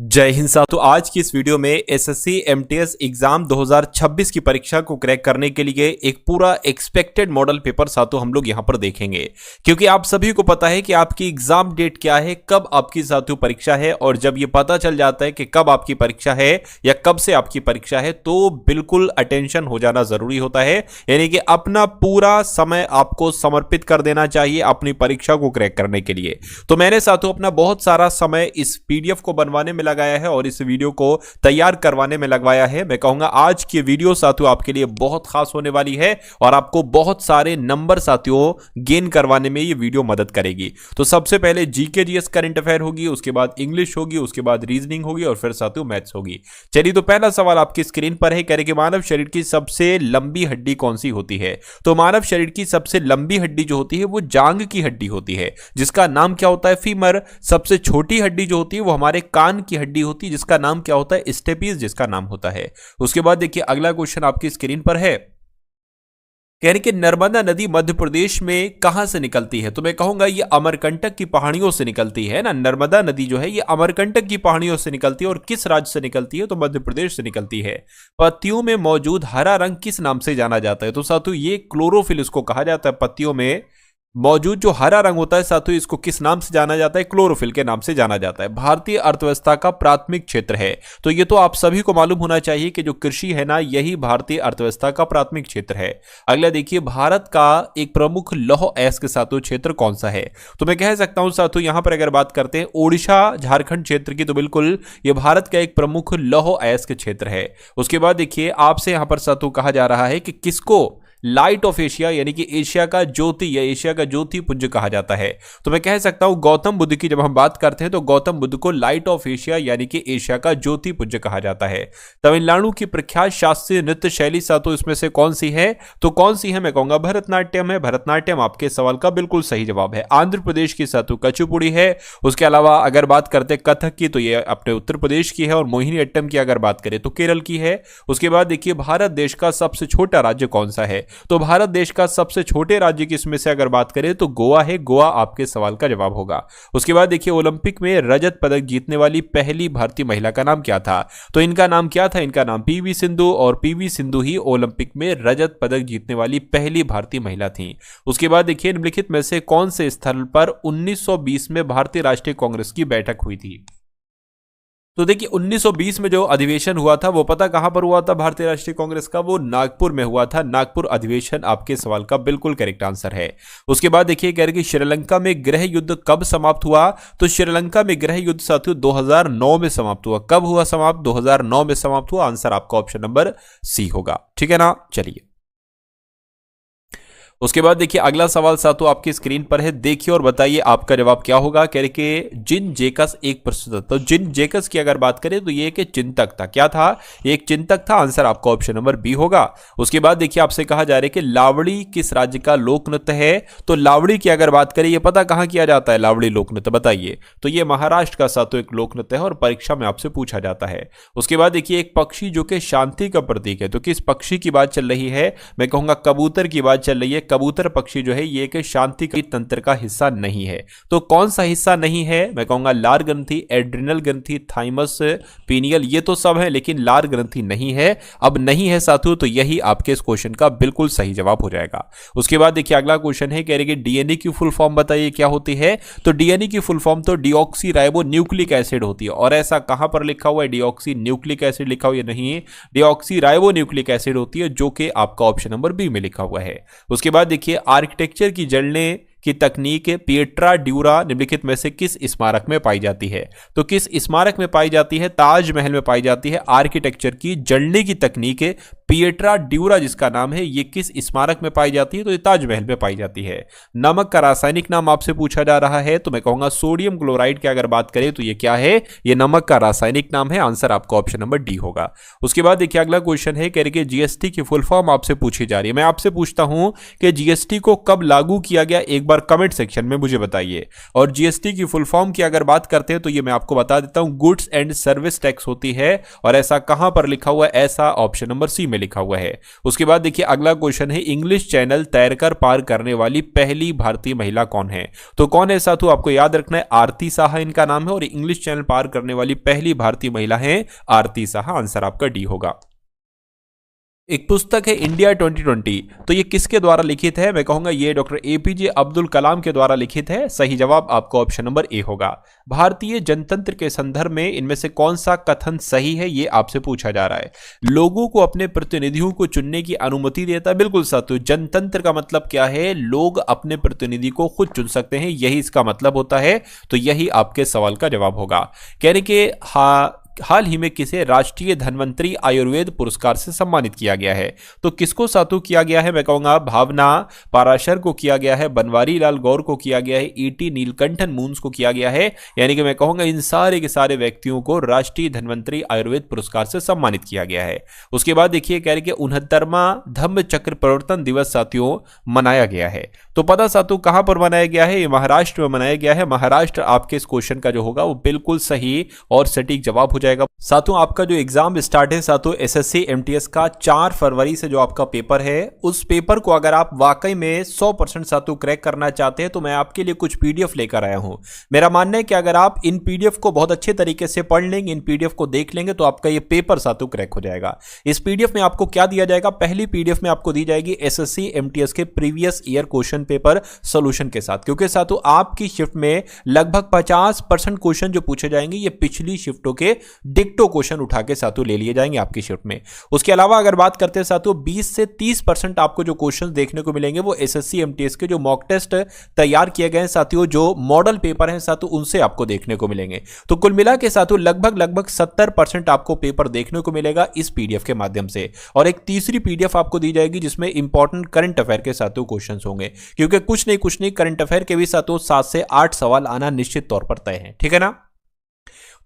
जय हिंद साथियों। आज की इस वीडियो में एसएससी एमटीएस एग्जाम 2026 की परीक्षा को क्रैक करने के लिए एक पूरा एक्सपेक्टेड मॉडल पेपर साथियों हम लोग यहां पर देखेंगे, क्योंकि आप सभी को पता है कि आपकी एग्जाम डेट क्या है, कब आपकी साथियों परीक्षा है। और जब ये पता चल जाता है कि कब आपकी परीक्षा है या कब से आपकी परीक्षा है, तो बिल्कुल अटेंशन हो जाना जरूरी होता है। यानी कि अपना पूरा समय आपको समर्पित कर देना चाहिए अपनी परीक्षा को क्रैक करने के लिए। तो मैंने साथियों अपना बहुत सारा समय इस पीडीएफ को बनवाने में लगाया है और इस वीडियो को तैयार करवाने में लगवाया है। मैं कहूंगा आज की वीडियो साथियों आपके लिए बहुत खास होने वाली है और आपको बहुत सारे नंबर साथियों गेन करवाने में ये वीडियो मदद करेगी। तो सबसे पहले जीके जीएस करंट अफेयर होगी, उसके बाद इंग्लिश होगी, उसके बाद रीजनिंग होगी और फिर साथियों मैथ्स होगी। चलिए, तो पहला सवाल आपकी स्क्रीन पर है, कह रहे कि मानव शरीर की सबसे लंबी हड्डी कौन सी होती है। तो मानव शरीर की सबसे लंबी हड्डी जो होती है वो जांघ की हड्डी होती है, जिसका नाम क्या होता है, फीमर। सबसे छोटी हड्डी जो होती है वो हमारे कान की हड्डी होती है, जिसका नाम क्या होता है, स्टेपीज जिसका नाम होता है। उसके बाद देखिए अगला क्वेश्चन आपकी स्क्रीन पर है, कह रहे कि नर्मदा नदी मध्य प्रदेश में कहां से निकलती है। तो मैं कहूंगा ये अमरकंटक की पहाड़ियों से निकलती है ना। नर्मदा नदी जो है ये अमरकंटक की पहाड़ियों से निकलती है। और किस राज्य से निकलती है, तो मध्य प्रदेश से निकलती है। पत्तियों में मौजूद हरा रंग किस नाम से जाना जाता है। तो साथियों ये क्लोरोफिल इसको कहा जाता है। पत्तियों में मौजूद जो हरा रंग होता है साथियों, इसको किस नाम से जाना जाता है, क्लोरोफिल के नाम से जाना जाता है। भारतीय अर्थव्यवस्था का प्राथमिक क्षेत्र है। तो ये तो आप सभी को मालूम होना चाहिए कि जो कृषि है ना, यही भारतीय अर्थव्यवस्था का प्राथमिक क्षेत्र है। अगला देखिए, भारत का एक प्रमुख लौह अयस्क साथियों क्षेत्र कौन सा है। तो मैं कह सकता हूं साथियों यहां पर अगर बात करते हैं ओडिशा झारखंड क्षेत्र की, तो बिल्कुल ये भारत का एक प्रमुख लौह अयस्क क्षेत्र है। उसके बाद देखिए आपसे यहां पर साथियों कहा जा रहा है कि किसको लाइट ऑफ एशिया यानी कि एशिया का ज्योति या एशिया का ज्योति पुंज कहा जाता है। तो मैं कह सकता हूं गौतम बुद्ध की जब हम बात करते हैं तो गौतम बुद्ध को लाइट ऑफ एशिया यानी कि एशिया का ज्योति पुंज कहा जाता है। तमिलनाडु की प्रख्यात शास्त्रीय नृत्य शैली साथियों इसमें से कौन सी है। तो कौन सी है, मैं कहूंगा भरतनाट्यम है। भरतनाट्यम आपके सवाल का बिल्कुल सही जवाब है। आंध्र प्रदेश की साथियों कचुपुड़ी है। उसके अलावा अगर बात करते हैं कथक की, तो ये अपने उत्तर प्रदेश की है। और मोहिनी अट्टम की अगर बात करें तो केरल की है। उसके बाद देखिए भारत देश का सबसे छोटा राज्य कौन सा है। तो भारत देश का सबसे छोटे राज्य किसमें से अगर बात करें तो गोवा है। गोवा आपके सवाल का जवाब होगा। उसके बाद देखिए ओलंपिक में रजत पदक जीतने वाली पहली भारतीय महिला का नाम क्या था। तो इनका नाम क्या था, इनका नाम पीवी सिंधु। और पीवी सिंधु ही ओलंपिक में रजत पदक जीतने वाली पहली भारतीय महिला थी। उसके बाद देखिए निम्नलिखित में से कौन से स्थल पर 1920 में भारतीय राष्ट्रीय कांग्रेस की बैठक हुई थी। तो देखिए 1920 में जो अधिवेशन हुआ था वो पता कहां पर हुआ था भारतीय राष्ट्रीय कांग्रेस का, वो नागपुर में हुआ था। नागपुर अधिवेशन आपके सवाल का बिल्कुल करेक्ट आंसर है। उसके बाद देखिए कह रहे कि श्रीलंका में गृह युद्ध कब समाप्त हुआ। तो श्रीलंका में गृह युद्ध साथियों 2009 में समाप्त हुआ। कब हुआ समाप्त, 2009 में समाप्त हुआ। आंसर आपका ऑप्शन नंबर सी होगा, ठीक है ना। चलिए उसके बाद देखिए अगला सवाल साथियों आपकी स्क्रीन पर है, देखिए और बताइए आपका जवाब क्या होगा। कह रहे कि जिन जेकस एक प्रश्न था। तो जिन जेकस की अगर बात करें तो ये एक चिंतक था। क्या था, एक चिंतक था। आंसर आपका ऑप्शन नंबर बी होगा। उसके बाद देखिए आपसे कहा जा रहा है कि लावड़ी किस राज्य का लोक नृत्य है। तो लावड़ी की अगर बात करें, ये पता कहां किया जाता है लावड़ी लोक नृत्य, बताइए। तो ये महाराष्ट्र का साथियों एक लोक नृत्य है और परीक्षा में आपसे पूछा जाता है। उसके बाद देखिए एक पक्षी जो कि शांति का प्रतीक है। तो किस पक्षी की बात चल रही है, मैं कहूंगा कबूतर की बात चल रही है। कबूतर पक्षी जो है ये एक शांति के तंत्र का हिस्सा नहीं है। तो कौन सा हिस्सा नहीं है, मैं कहूंगा लार ग्रंथि, एड्रिनल ग्रंथि, थाइमस, पीनियल, ये तो सब है लेकिन लार ग्रंथि नहीं है। अब नहीं है साथियों तो यही आपके इस क्वेश्चन का बिल्कुल सही जवाब हो जाएगा। उसके बाद देखिए अगला क्वेश्चन है, कह रहे कि डीएनए की फुल फॉर्म बताइए क्या होती है। तो डीएनए की फुल फॉर्म तो डीऑक्सी राइबो न्यूक्लिक एसिड होती है। और ऐसा कहां पर लिखा हुआ है, डीऑक्सी न्यूक्लिक एसिड लिखा हुआ है, नहीं, डीऑक्सी राइबो न्यूक्लिक एसिड होती है, जो कि आपका ऑप्शन नंबर बी में लिखा हुआ है। उसके बाद देखिए आर्किटेक्चर की जड़ने की तकनीक पिएट्रा ड्यूरा निम्नलिखित में से किस स्मारक में पाई जाती है। तो किस स्मारक में पाई जाती है, ताजमहल में पाई जाती है। आर्किटेक्चर की जड़ने की तकनीक पिएट्रा ड्यूरा जिसका नाम है, ये किस स्मारक में पाई जाती है। तो ये ताजमहल में पाई जाती है। नमक का रासायनिक नाम आपसे पूछा जा रहा है। तो मैं कहूंगा सोडियम क्लोराइड की अगर बात करें तो ये क्या है, ये नमक का रासायनिक नाम है। आंसर आपका ऑप्शन नंबर डी होगा। उसके बाद देखिए अगला क्वेश्चन है, कह रहे कि जीएसटी की फुल फॉर्म आपसे पूछी जा रही है। मैं आपसे पूछता हूं कि जीएसटी को कब लागू किया गया, एक बार कमेंट सेक्शन में मुझे बताइए। और जीएसटी की फुल फॉर्म की अगर बात करते हैं तो ये मैं आपको बता देता हूं, गुड्स एंड सर्विस टैक्स होती है। और ऐसा कहां पर लिखा हुआ है? ऐसा ऑप्शन नंबर सी में लिखा हुआ है। उसके बाद देखिए अगला क्वेश्चन है, इंग्लिश चैनल तैरकर पार करने वाली पहली भारतीय महिला कौन है? तो कौन है साथी? आपको याद रखना है, आरती साहा इनका नाम है और इंग्लिश चैनल पार करने वाली पहली भारतीय महिला है आरती साहा। आंसर आपका डी होगा। एक पुस्तक है इंडिया 2020, तो ये किसके द्वारा लिखित है? मैं कहूंगा ये डॉक्टर एपीजे अब्दुल कलाम के द्वारा लिखित है। सही जवाब आपका ऑप्शन नंबर ए होगा। भारतीय जनतंत्र के संदर्भ में इनमें से कौन सा कथन सही है, ये आपसे पूछा जा रहा है। लोगों को अपने प्रतिनिधियों को चुनने की अनुमति देता है। बिल्कुल साथियों, जनतंत्र का मतलब क्या है? लोग अपने प्रतिनिधि को खुद चुन सकते हैं, यही इसका मतलब होता है। तो यही आपके सवाल का जवाब होगा। कहने के हाल ही में किसे राष्ट्रीय धन्वंतरी आयुर्वेद पुरस्कार से सम्मानित किया गया है? तो किसको सातु किया गया है? मैं कहूंगा भावना पाराशर को किया गया है, बनवारी लाल गौर को किया गया है, ईटी नीलकंठन मूंस को किया गया है। यानी कि मैं कहूंगा इन सारे के सारे व्यक्तियों को राष्ट्रीय धन्वंतरी आयुर्वेद पुरस्कार से सम्मानित किया गया है। उसके बाद देखिए कह रहे कि 69वां धम्म चक्र प्रवर्तन दिवस साथियों मनाया गया है। तो पता सातु कहां पर मनाया गया है? ये महाराष्ट्र में मनाया गया है। महाराष्ट्र आपके इस क्वेश्चन का जो होगा वो बिल्कुल सही और सटीक जवाब हो जाएगा। सातों आपका जो एग्जाम स्टार्ट है सातों एसएससी एमटीएस का 4 फरवरी से जो आपका पेपर है, उस पेपर को अगर आप वाकई में 100% सातों क्रैक करना चाहते हैं तो मैं आपके लिए कुछ पीडीएफ लेकर आया हूं। मेरा मानना है कि अगर आप इन पीडीएफ को बहुत अच्छे तरीके से पढ़ लेंगे, इन पीडीएफ को देख लेंगे तो आपका ये पेपर सातों क्रैक हो जाएगा। इस पीडीएफ में आपको क्या दिया जाएगा? पहली पीडीएफ में आपको दी जाएगी एसएससी एमटीएस के previous year question paper solution के साथ, क्योंकि सातों आपकी शिफ्ट में लगभग 50% क्वेश्चन जो पूछे जाएंगे ये पिछली शिफ्टों के डिक्टो क्वेश्चन उठा के सातों ले लिए जाएंगे आपकी शिफ्ट में। उसके अलावा अगर बात करते हैं सातों 20 से 30% आपको जो क्वेश्चन देखने को मिलेंगे वो एसएससी एमटीएस के जो मॉक टेस्ट तैयार किए गए हैं साथियों, जो मॉडल पेपर हैं सातों, उनसे आपको देखने को मिलेंगे। तो कुल मिला के सातों लगभग 70% आपको पेपर देखने को मिलेगा इस पीडीएफ के माध्यम से। और एक तीसरी पीडीएफ आपको दी जाएगी जिसमें इंपॉर्टेंट करंट अफेयर के सातों क्वेश्चन होंगे, क्योंकि कुछ नहीं करंट अफेयर के भी सातों 7 से 8 सवाल आना निश्चित तौर पर तय है। ठीक है ना?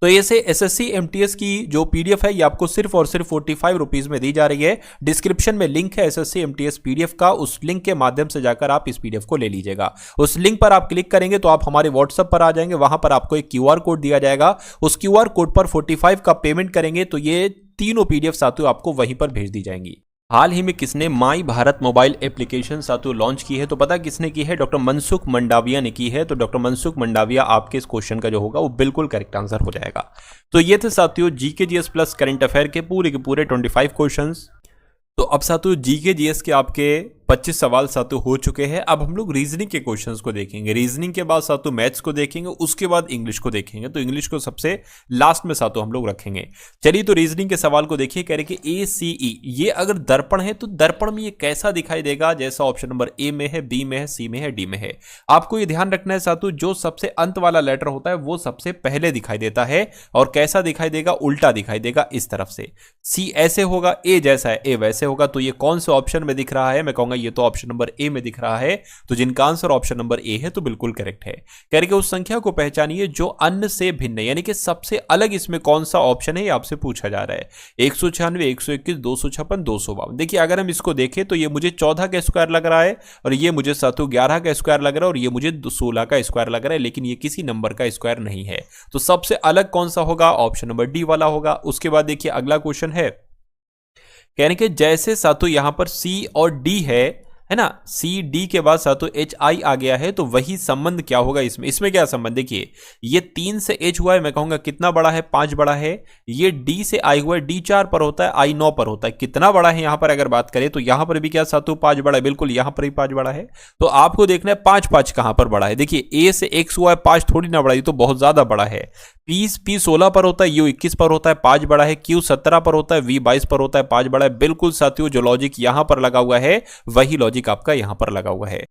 तो ऐसे एसएससी एमटीएस की जो पीडीएफ है ये आपको सिर्फ और सिर्फ 45 रुपीज में दी जा रही है। डिस्क्रिप्शन में लिंक है एसएससी एमटीएस पीडीएफ का, उस लिंक के माध्यम से जाकर आप इस पीडीएफ को ले लीजिएगा। उस लिंक पर आप क्लिक करेंगे तो आप हमारे व्हाट्सएप पर आ जाएंगे, वहां पर आपको एक क्यूआर कोड दिया जाएगा। उस क्यूआर कोड पर 45 का पेमेंट करेंगे तो ये तीनों पीडीएफ साथियों आपको वहीं पर भेज दी जाएंगी। हाल ही में किसने माई भारत मोबाइल एप्लीकेशन साथियों लॉन्च की है? तो पता किसने की है? डॉक्टर मनसुख मंडाविया ने की है। तो डॉक्टर मनसुख मंडाविया आपके इस क्वेश्चन का जो होगा वो बिल्कुल करेक्ट आंसर हो जाएगा। तो ये थे साथियों GK GS plus current affair के पूरे 25 क्वेश्चंस। तो अब साथियों जीके जीएस के आपके 25 सवाल सातों हो चुके हैं। अब हम लोग रीजनिंग के क्वेश्चंस को देखेंगे। रीजनिंग के बाद सातों मैथ्स को देखेंगे, उसके बाद इंग्लिश को देखेंगे। तो इंग्लिश को सबसे लास्ट में सातों हम लोग रखेंगे। चलिए तो रीजनिंग के सवाल को देखिए। कह रहे कि ACE ये अगर दर्पण है तो दर्पण में ये कैसा दिखाई देगा? जैसा ऑप्शन नंबर ए में है, बी में है, सी में है, डी में है। आपको ये ध्यान रखना है सातों, जो सबसे अंत वाला लेटर होता है वो सबसे पहले दिखाई देता है। और कैसा दिखाई देगा? उल्टा दिखाई देगा इस तरफ से। सी ऐसे होगा, ए जैसा है ए वैसे होगा। तो ये कौन से ऑप्शन में दिख रहा है? मैं कहूंगा ये तो ऑप्शन नंबर ए में दिख रहा है। तो जिनका आंसर ऑप्शन नंबर ए है तो बिल्कुल करेक्ट है। कह रहे कि उस संख्या को पहचानिए जो अन्य से भिन्न है, यानी कि सबसे अलग इसमें कौन सा ऑप्शन है ये आपसे पूछा जा रहा है। 196, 121, 256, 252। देखिए अगर हम इसको देखें तो ये मुझे 14 का स्क्वायर लग रहा है और ये मुझे सातों 11 का स्क्वायर लग रहा है और ये मुझे 16 का स्क्वायर लग रहा है, लेकिन ये किसी नंबर का स्क्वायर नहीं है। तो सबसे अलग कौन सा होगा? ऑप्शन नंबर डी वाला होगा। उसके बाद देखिए अगला क्वेश्चन है, यानी कि जैसे सातों यहां पर सी और डी है ना, सी डी के बाद सातों एच आई आ गया है, तो वही संबंध क्या होगा इसमें? इसमें क्या संबंध? देखिए ये 3 से एच हुआ है, मैं कहूंगा कितना बड़ा है? 5 बड़ा है। ये डी से आई हुआ है, डी 4 पर होता है, आई 9 पर होता है। कितना बड़ा है यहां पर अगर बात करें तो यहां पर भी क्या सातों 5 बड़ा है? बिल्कुल यहां पर भी 5 बड़ा है। तो आपको देखना है 5 कहां पर बड़ा है। देखिए ए से एक्स हुआ है, 5 थोड़ी ना बड़ा, ये तो बहुत ज्यादा बड़ा है। पी 16 पर होता है, यू 21 पर होता है, 5 बड़ा है। क्यू 17 पर होता है, वी 22 पर होता है, 5 बड़ा है। बिल्कुल साथियों जो लॉजिक यहां पर लगा हुआ है वही लॉजिक आपका यहां पर लगा हुआ है।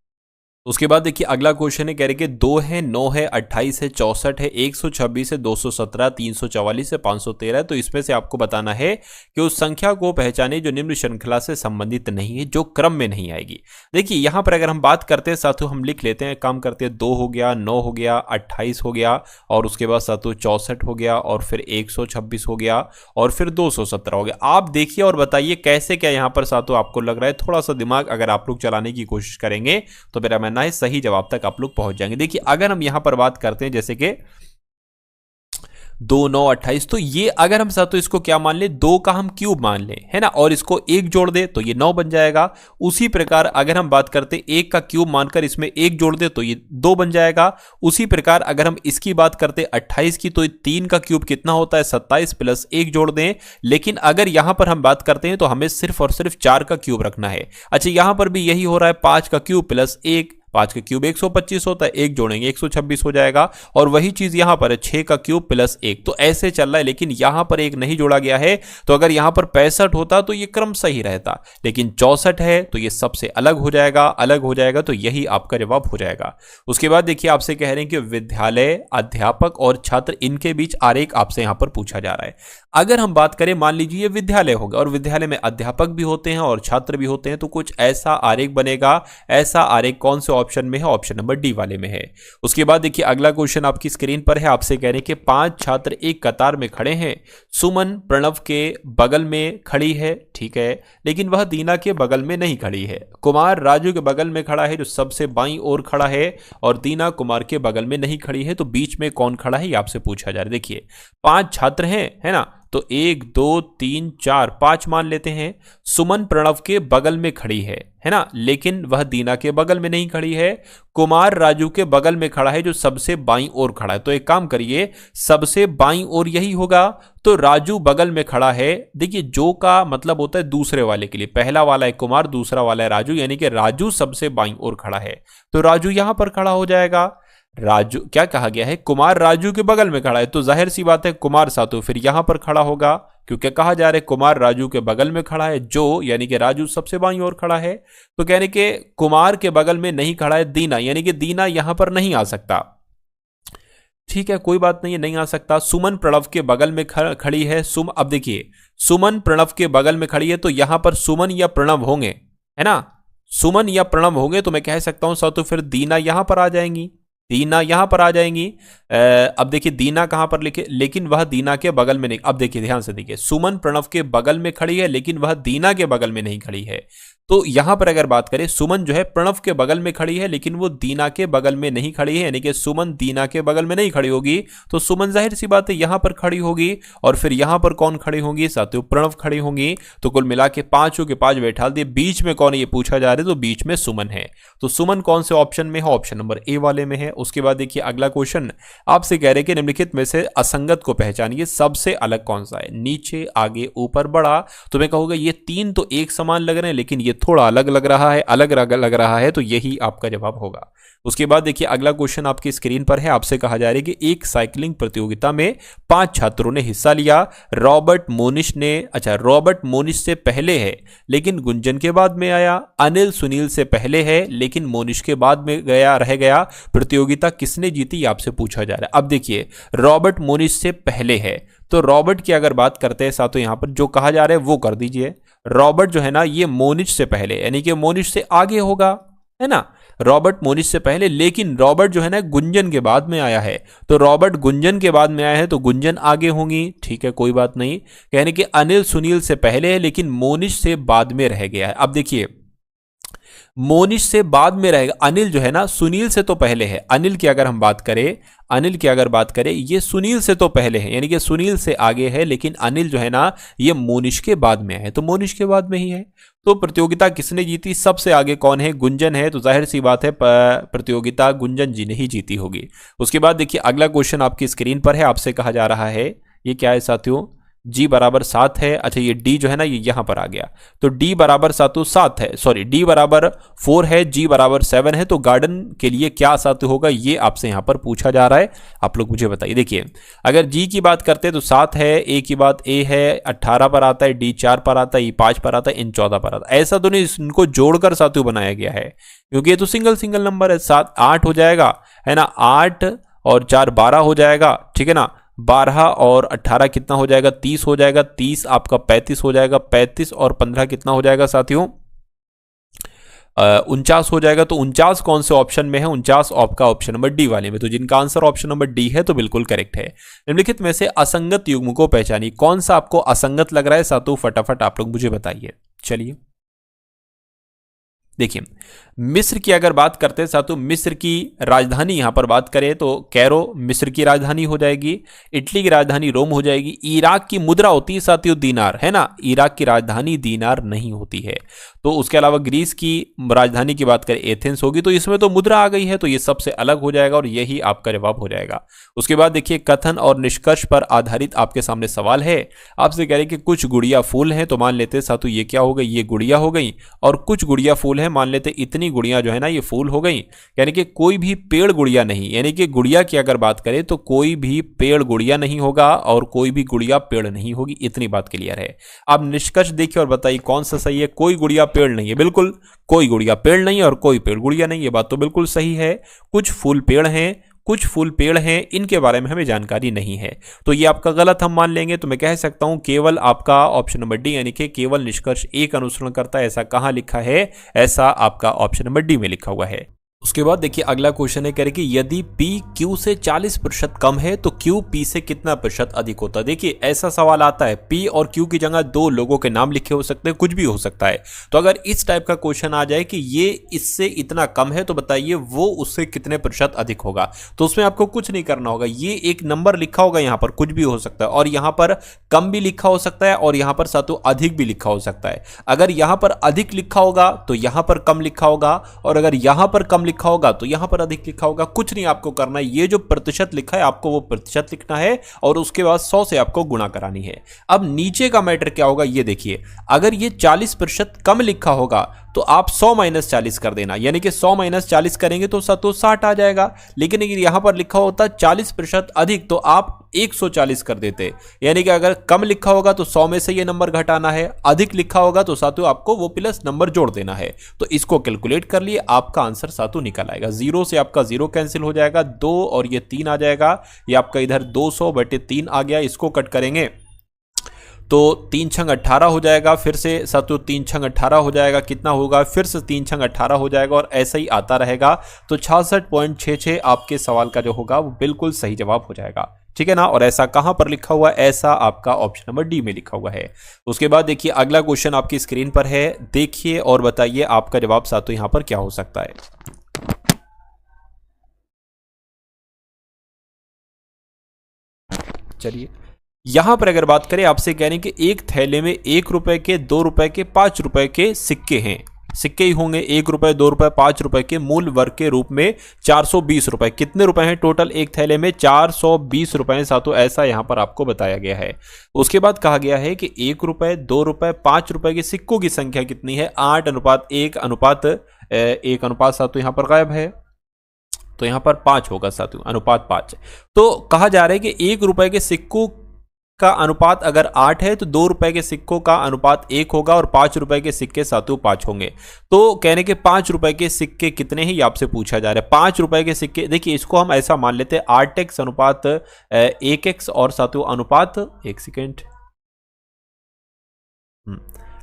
उसके बाद देखिए अगला क्वेश्चन है, कह रहे कि 2 है, 9 है, 28 है, 64 है, 126 है, 217, 344 है, 513 है। तो इसमें से आपको बताना है कि उस संख्या को पहचाने जो निम्न श्रृंखला से संबंधित नहीं है, जो क्रम में नहीं आएगी। देखिए यहां पर अगर हम बात करते हैं साथियों, हम लिख लेते हैं, काम करते हैं। 2 हो गया, 9 हो गया, 28 हो गया और उसके बाद साथियों 64 हो गया और फिर 126 हो गया और फिर 217 हो गया। आप देखिए और बताइए कैसे क्या यहां पर साथियों आपको लग रहा है। थोड़ा सा दिमाग अगर आप लोग चलाने की कोशिश करेंगे तो मेरा ध्यान आए, सही जवाब तक आप लोग पहुंच जाएंगे। देखिए अगर हम यहां पर बात करते हैं जैसे कि 2 9 28, तो ये अगर हम साथ तो इसको क्या मान ले, 2 का हम क्यूब मान ले, है ना, और इसको 1 जोड़ दे तो ये 9 बन जाएगा। उसी प्रकार अगर हम बात करते 1 का क्यूब मानकर इसमें 1 जोड़ दे तो ये 2 बन जाएगा। उसी प्रकार अगर हम इसकी बात करते 28 की, तो 3 का क्यूब कितना होता है 27 प्लस 1 जोड़ दें। लेकिन अगर यहां पर हम बात करते हैं तो हमें सिर्फ और सिर्फ 4 का क्यूब रखना है। अच्छा यहां पर भी यही हो रहा है, 5 का क्यूब प्लस 1, 5 का क्यूब 125 होता है, 1 जोड़ेंगे 126 हो जाएगा। और वही चीज यहां पर है, 6 का क्यूब प्लस 1, तो ऐसे चल रहा है। लेकिन यहां पर 1 नहीं जोड़ा गया है, तो अगर यहां पर 65 होता तो ये क्रम सही रहता, लेकिन 64 है तो ये सबसे अलग हो जाएगा, अलग हो जाएगा, तो यही आपका जवाब हो जाएगा। उसके बाद देखिए आपसे कह रहे हैं कि विद्यालय, अध्यापक और छात्र, इनके बीच आरेख आपसे यहां पर पूछा जा रहा है। अगर हम बात करें, मान लीजिए ये विद्यालय होगा और विद्यालय में अध्यापक भी होते हैं और छात्र भी होते हैं, तो कुछ ऐसा आरेख बनेगा। ऐसा आरेख कौन से ऑप्शन में है? ऑप्शन नंबर डी वाले में है। उसके बाद देखिए अगला क्वेश्चन आपकी स्क्रीन पर है, आपसे कह रहे हैं कि 5 छात्र एक कतार में खड़े हैं। सुमन प्रणव के बगल में खड़ी है, ठीक है, लेकिन वह दीना के बगल में नहीं खड़ी है। कुमार राजू के बगल में खड़ा है, जो सबसे बाईं ओर खड़ा है, और दीना कुमार के बगल में नहीं खड़ी है। तो बीच में कौन खड़ा है ये आपसे पूछा जा रहा है। देखिए 5 छात्र हैं, है ना, तो 1 2 3 4 5 मान लेते हैं। सुमन प्रणव के बगल में खड़ी है ना, लेकिन वह दीना के बगल में नहीं खड़ी है। कुमार राजू के बगल में खड़ा है, जो सबसे बाईं ओर खड़ा है। तो एक काम करिए, सबसे बाईं ओर यही होगा, तो राजू बगल में खड़ा है। देखिए जो का मतलब होता है दूसरे वाले के लिए, पहला वाला है कुमार, दूसरा वाला है राजू, यानी कि राजू सबसे बाईं ओर खड़ा है, तो राजू यहां पर खड़ा हो जाएगा। राजू क्या कहा गया है, कुमार राजू के बगल में खड़ा है, तो जाहिर सी बात है कुमार सातु फिर यहां पर खड़ा होगा, क्योंकि कहा जा रहा है कुमार राजू के बगल में खड़ा है, जो यानी कि राजू सबसे बाईं ओर खड़ा है। तो कहने के कुमार के बगल में नहीं खड़ा है दीना, यानी कि दीना यहां पर नहीं आ सकता। ठीक है, कोई बात नहीं, नहीं आ सकता। सुमन प्रणव के बगल में खड़ी है। अब देखिए सुमन प्रणव के बगल में खड़ी है, तो यहां पर सुमन या प्रणव होंगे, है ना, सुमन या प्रणव होंगे, तो मैं कह सकता हूं तो फिर दीना यहां पर आ जाएंगी, दीना यहां पर आ जाएंगी। अब देखिए दीना कहां पर लिखे, लेकिन वह दीना के बगल में नहीं। अब देखिए ध्यान से देखिए, सुमन प्रणव के बगल में खड़ी है, लेकिन वह दीना के बगल में नहीं खड़ी है। तो यहां पर अगर बात करें, सुमन जो है प्रणव के बगल में खड़ी है, लेकिन वो दीना के बगल में नहीं खड़ी है, यानी कि सुमन दीना के बगल में नहीं खड़ी होगी, तो सुमन जाहिर सी बात है यहां पर खड़ी होगी। और फिर यहां पर कौन खड़ी होंगी, साथियों प्रणव खड़ी होंगी। तो कुल मिला के 5 के 5 बैठा दिए, बीच में कौन ये पूछा जा रहा है, तो बीच में सुमन है। तो सुमन कौन से ऑप्शन में है, ऑप्शन नंबर ए वाले में है। उसके बाद देखिए अगला क्वेश्चन आपसे कह रहे हैं कि निम्नलिखित में से असंगत को पहचानिए, सबसे अलग कौन सा है, नीचे आगे ऊपर बड़ा। तो मैं कहूंगा ये 3 तो एक समान लग रहे हैं, लेकिन ये थोड़ा अलग लग रहा है, अलग लग रहा है, तो यही आपका जवाब होगा। उसके बाद देखिए अगला क्वेश्चन आपकी स्क्रीन पर है, आपसे कहा जा रहा है कि एक साइकिलिंग प्रतियोगिता में 5 छात्रों ने हिस्सा लिया। रॉबर्ट मोनिश से पहले है, लेकिन गुंजन के बाद में आया। अनिल सुनील से पहले है, लेकिन मोनिश के बाद में रह गया। प्रतियोगिता किसने जीती, आपसे पूछा जा रहा है। अब देखिए रॉबर्ट मोनिश से पहले है, तो रॉबर्ट की अगर बात करते हैं साथों, यहां पर जो कहा जा रहा है वो कर दीजिए। रॉबर्ट जो है ना, ये मोनिश से पहले, यानी कि मोनिश से आगे होगा, है ना, रॉबर्ट मोनिश से पहले, लेकिन रॉबर्ट जो है ना गुंजन के बाद में आया है, तो रॉबर्ट गुंजन के बाद में आया है, तो गुंजन आगे होंगी। ठीक है, कोई बात नहीं। कहने कि अनिल सुनील से पहले है, लेकिन मोनिश से बाद में रह गया है। अब देखिए मोनिश से बाद में रहेगा, अनिल जो है ना सुनील से तो पहले है। अनिल की अगर बात करें, ये सुनील से तो पहले है, यानी कि सुनील से आगे है, लेकिन अनिल जो है ना ये मोनिश के बाद में है, तो मोनिश के बाद में ही है। तो प्रतियोगिता किसने जीती, सबसे आगे कौन है, गुंजन है, तो जाहिर सी बात है प्रतियोगिता गुंजन जी ने ही जीती होगी। उसके बाद देखिए अगला क्वेश्चन आपकी स्क्रीन पर है, आपसे कहा जा रहा है, ये क्या है साथियों, जी बराबर 7 है। अच्छा ये डी जो है ना ये यहां पर आ गया, तो डी बराबर 7 है, सॉरी डी बराबर 4 है, जी बराबर 7 है। तो गार्डन के लिए क्या साथ होगा, ये आपसे यहां पर पूछा जा रहा है, आप लोग मुझे बताइए। देखिए अगर जी की बात करते हैं तो 7 है, ए की बात ए है, 18 पर आता है, डी 4 पर आता है, ई 5 पर आता है, इन 14 पर आता है। ऐसा तो नहीं, इनको जोड़कर साथियों बनाया गया है, क्योंकि ये तो सिंगल नंबर है। 7 8 हो जाएगा, है ना, 8 और 4 12 हो जाएगा, ठीक है ना, 12 और 18 कितना हो जाएगा, 30 हो जाएगा, 30 आपका 35 हो जाएगा, 35 और 15 कितना हो जाएगा साथियों, 49 हो जाएगा। तो 49 कौन से ऑप्शन में है, 49 आपका ऑप्शन नंबर डी वाले में। तो जिनका आंसर ऑप्शन नंबर डी है तो बिल्कुल करेक्ट है। निम्नलिखित में से असंगत युग्म को पहचानिए, कौन सा आपको असंगत लग रहा है साथियों, फटाफट आप लोग मुझे बताइए। चलिए देखिए, मिस्र की अगर बात करते हैं साथियों, मिस्र की राजधानी यहां पर बात करें तो कैरो मिस्र की राजधानी हो जाएगी। इटली की राजधानी रोम हो जाएगी। इराक की मुद्रा होती है साथियों दीनार, है ना, इराक की राजधानी दीनार नहीं होती है। तो उसके अलावा ग्रीस की राजधानी की बात करें एथेंस होगी, तो इसमें तो मुद्रा आ गई है, तो ये सबसे अलग हो जाएगा और यही आपका जवाब हो जाएगा। उसके बाद देखिए, कथन और निष्कर्ष पर आधारित आपके सामने सवाल है। आपसे कह रहे कि कुछ गुड़िया फूल हैं, तो मान लेते साथियों ये क्या हो गई, ये गुड़िया हो गई, और कुछ गुड़िया फूल है, मान लेते इतनी गुड़िया जो है ना ये फूल हो गई। यानी कि कोई भी पेड़ गुड़िया नहीं, यानी कि गुड़िया की अगर बात करें तो कोई भी पेड़ गुड़िया नहीं होगा और कोई भी गुड़िया पेड़ नहीं होगी। इतनी बात क्लियर है। अब निष्कर्ष देखिए और बताइए कौन सा सही है। कोई गुड़िया पेड़ नहीं है, बिल्कुल कोई गुड़िया पेड़ नहीं और कोई पेड़ गुड़िया नहीं, ये बात तो बिल्कुल सही है। कुछ फूल पेड़ हैं, कुछ फूल पेड़ हैं, इनके बारे में हमें जानकारी नहीं है, तो ये आपका गलत हम मान लेंगे। तो मैं कह सकता हूं केवल आपका ऑप्शन नंबर डी यानी कि केवल निष्कर्ष ए का अनुसरण करता है। ऐसा कहां लिखा है, ऐसा आपका ऑप्शन नंबर डी में लिखा हुआ है। उसके बाद देखिए अगला क्वेश्चन है, कह रहे कि यदि P Q से 40% कम है तो Q P से कितना प्रतिशत अधिक होता है। देखिए ऐसा सवाल आता है, P और Q की जगह दो लोगों के नाम लिखे हो सकते हैं, कुछ भी हो सकता है। तो अगर इस टाइप का क्वेश्चन आ जाए कि ये इससे इतना कम है तो बताइए वो उससे कितने प्रतिशत अधिक होगा, तो उसमें आपको कुछ नहीं करना होगा। ये एक नंबर लिखा होगा, यहां पर कुछ भी हो सकता है और यहां पर कम भी लिखा हो सकता है और यहां पर साथों अधिक भी लिखा हो सकता है। अगर यहां पर अधिक लिखा होगा तो यहां पर कम लिखा होगा और अगर यहां पर कम लिखा होगा तो यहां पर अधिक लिखा होगा। कुछ नहीं आपको करना है, ये जो प्रतिशत लिखा है आपको वो प्रतिशत लिखना है और उसके बाद 100 से आपको गुणा करानी है। अब नीचे का मैटर क्या होगा ये देखिए, अगर ये 40% कम लिखा होगा तो आप 100 माइनस 40 कर देना, यानी कि 100 माइनस 40 करेंगे तो 60 आ जाएगा। लेकिन अगर यहां पर लिखा होता 40% अधिक तो आप 140 कर देते, यानी कि अगर कम लिखा होगा तो 100 में से ये नंबर घटाना है, अधिक लिखा होगा तो साथों आपको वो प्लस नंबर जोड़ देना है। तो इसको कैलकुलेट कर लिए, आपका आंसर साथों निकल आएगा। 0 से आपका 0 कैंसिल हो जाएगा, 2 और ये 3 आ जाएगा। ये आपका इधर 200/3 आ गया, इसको कट करेंगे तो 3 छंग 18 हो जाएगा। फिर से साथियों 3 छंग 18 हो जाएगा, कितना होगा, फिर से 3 छंग 18 हो जाएगा और ऐसा ही आता रहेगा। तो 66.66 आपके सवाल का जो होगा वो बिल्कुल सही जवाब हो जाएगा, ठीक है ना। और ऐसा कहां पर लिखा हुआ है, ऐसा आपका ऑप्शन नंबर डी में लिखा हुआ है। उसके बाद देखिए अगला क्वेश्चन आपकी स्क्रीन पर है, देखिए और बताइए आपका जवाब साथियों यहां पर क्या हो सकता है। चलिए यहां पर अगर बात करें, आपसे कह रहे हैं कि एक थैले में 1 रुपए के, 2 रुपए के, 5 रुपए के सिक्के हैं। सिक्के ही होंगे, 1 रुपए, 2 रुपए, 5 रुपए के मूल वर्ग के रूप में 420 रुपए। कितने रुपए हैं टोटल एक थैले में, 420 रुपए हैं साथियों, ऐसा यहां पर आपको बताया गया है। उसके बाद कहा गया है कि 1 रुपए, 2 रुपए, 5 रुपए के सिक्कों की संख्या कितनी है, 8:1 अनुपात साथियों यहां पर गायब है, तो यहां पर 5 होगा साथियों, अनुपात 5। तो कहा जा रहा है कि 1 रुपए के सिक्कों का अनुपात अगर 8 है तो 2 रुपए के सिक्कों का अनुपात 1 होगा और 5 रुपए के सिक्के साथियों 5 होंगे। तो कहने के 5 रुपए के सिक्के कितने हैं ये आपसे पूछा जा रहा है। 5 रुपए के सिक्के, देखिए इसको हम ऐसा मान लेते हैं 8x अनुपात 1x और साथियों अनुपात, एक सेकेंड,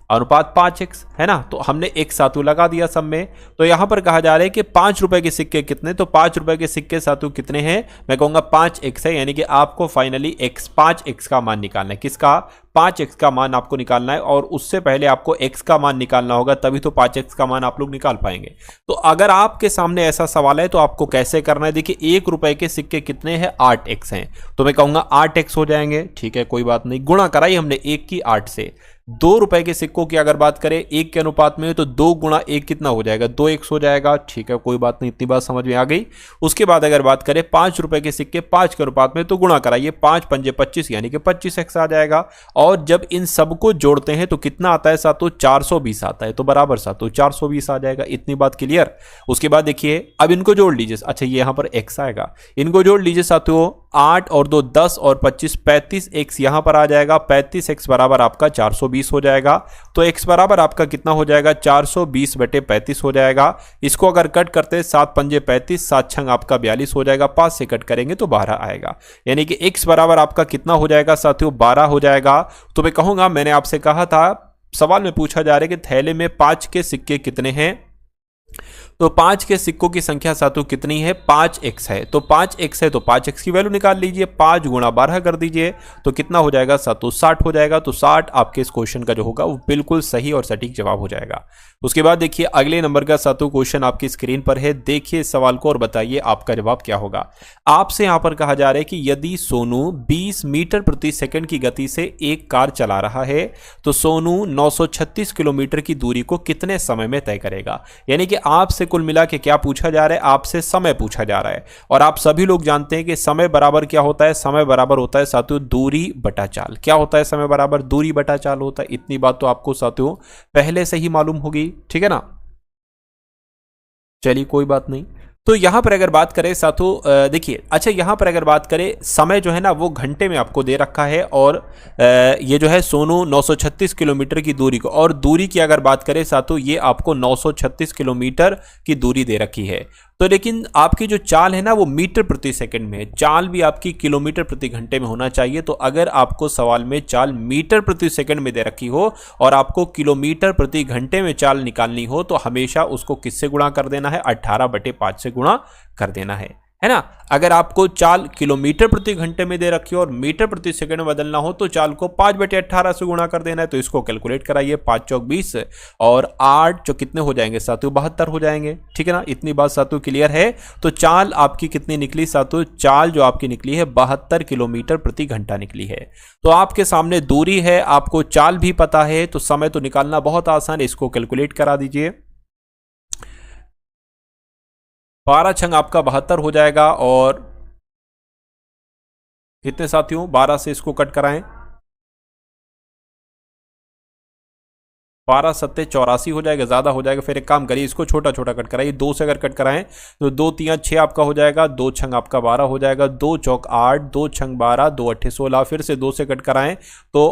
अनुपात 5x है ना। तो हमने एक सातु लगा दिया सब में। तो यहां पर कहा जा रहा है कि 5 रुपए के सिक्के कितने, तो 5 रुपए के सिक्के सातु कितने हैं, मैं कहूंगा 5x है, यानी कि आपको फाइनली 5x का मान निकालना है। किसका, 5x का मान आपको निकालना है और उससे पहले आपको x का मान निकालना होगा, तभी तो 5x का मान आप लोग निकाल पाएंगे। तो अगर आपके सामने ऐसा सवाल है तो आपको कैसे करना है, देखिए 1 रुपए के सिक्के कितने हैं, 8x हैं, तो मैं कहूंगा 8x हो जाएंगे, ठीक है कोई बात नहीं। गुणा कराई हमने 1 की 8 से। 2 रुपए के सिक्कों की अगर बात करें 1 के अनुपात में तो 2 गुणा 1 कितना हो जाएगा, 2x हो जाएगा, ठीक है कोई बात नहीं, इतनी बात समझ में आ गई। उसके बाद अगर बात करें 5 रुपए के सिक्के 5 के अनुपात में तो गुणा कराइए, 5 पंजे 25 यानी कि 25x आ जाएगा। और जब इन सबको जोड़ते हैं तो कितना आता है साथियों, 420 आता है, तो बराबर साथियों 420 आ जाएगा, इतनी बात क्लियर। उसके बाद देखिए अब इनको जोड़ लीजिए, अच्छा ये यहां पर x आएगा, इनको जोड़ लीजिए साथियों, 8 और 2 10 और 25 35x यहां पर आ जाएगा, 35x बराबर आपका 420 हो जाएगा। तो x बराबर आपका कितना हो जाएगा, 420/35 हो जाएगा। इसको अगर कट करते हैं 7 पंजे 35, 7 छंग आपका 42 हो जाएगा, 5 से कट करेंगे तो 12 आएगा, यानी कि x बराबर आपका कितना हो जाएगा साथियों, 12 हो जाएगा। तो मैं कहूंगा, मैंने आपसे कहा था सवाल में पूछा जा रहा है कि थैले में 5 के सिक्के कितने हैं, तो 5 के सिक्कों की संख्या सातों कितनी है? 5x है। तो 5x है तो 5x की वैल्यू निकाल लीजिए, 5 गुणा 12 कर दीजिए तो कितना हो जाएगा सातों? 60 हो जाएगा। तो 60 आपके इस क्वेश्चन का जो होगा वो बिल्कुल सही और सटीक जवाब हो जाएगा। उसके बाद देखिए अगले नंबर का सातों क्वेश्चन आपकी स्क्रीन पर है। देखिए इस सवाल को और बताइए आपका जवाब क्या होगा। आपसे यहां पर कहा जा रहा है कि यदि सोनू 20 मीटर प्रति सेकंड की गति से एक कार चला रहा है तो सोनू 936 किलोमीटर की दूरी को कितने समय में तय करेगा। यानी कि आपसे कुल मिला के क्या पूछा जा रहा है? आपसे समय पूछा जा रहा है। और आप सभी लोग जानते हैं कि समय बराबर क्या होता है? समय बराबर होता है साथियों दूरी बटा चाल। क्या होता है समय बराबर? दूरी बटा चाल होता है। इतनी बात तो आपको साथियों पहले से ही मालूम होगी, ठीक है ना। चलिए कोई बात नहीं। तो यहां पर अगर बात करें साथियों देखिए, अच्छा यहां पर अगर बात करें समय जो है ना वो घंटे में आपको दे रखा है और ये जो है सोनू 936 किलोमीटर की दूरी को, और दूरी की अगर बात करें साथियों ये आपको 936 किलोमीटर की दूरी दे रखी है। तो लेकिन आपकी जो चाल है ना वो मीटर प्रति सेकंड में है, चाल भी आपकी किलोमीटर प्रति घंटे में होना चाहिए। तो अगर आपको सवाल में चाल मीटर प्रति सेकंड में दे रखी हो और आपको किलोमीटर प्रति घंटे में चाल निकालनी हो तो हमेशा उसको किससे गुणा कर देना है? 18/5 से गुणा कर देना है ना। अगर आपको चाल किलोमीटर प्रति घंटे में दे रखी हो और मीटर प्रति सेकंड में बदलना हो तो चाल को 5/18 से गुणा कर देना है। तो इसको कैलकुलेट कराइए, 5 चौक 20 और 8 जो कितने हो जाएंगे साथियों? 72 हो जाएंगे, ठीक है ना। इतनी बात साथियों क्लियर है। तो चाल आपकी कितनी निकली साथियों? चाल जो आपकी निकली है 72 किलोमीटर प्रति घंटा निकली है। तो आपके सामने दूरी है, आपको चाल भी पता है, तो समय तो निकालना बहुत आसान है। इसको कैलकुलेट करा दीजिए। 12 छंग आपका 72 हो जाएगा और कितने साथियों? 12 से इसको कट कराएं, 12 सत्ते 84 हो जाएगा, ज्यादा हो जाएगा। फिर एक काम करिए इसको छोटा छोटा कट कराइए, 2 से अगर कट कराएं तो 2 3 6 आपका हो जाएगा, 2 छंग आपका 12 हो जाएगा, 2 चौक 8, 2 छंग 12, 2 अट्ठे 16। फिर से 2 से कट कराएं तो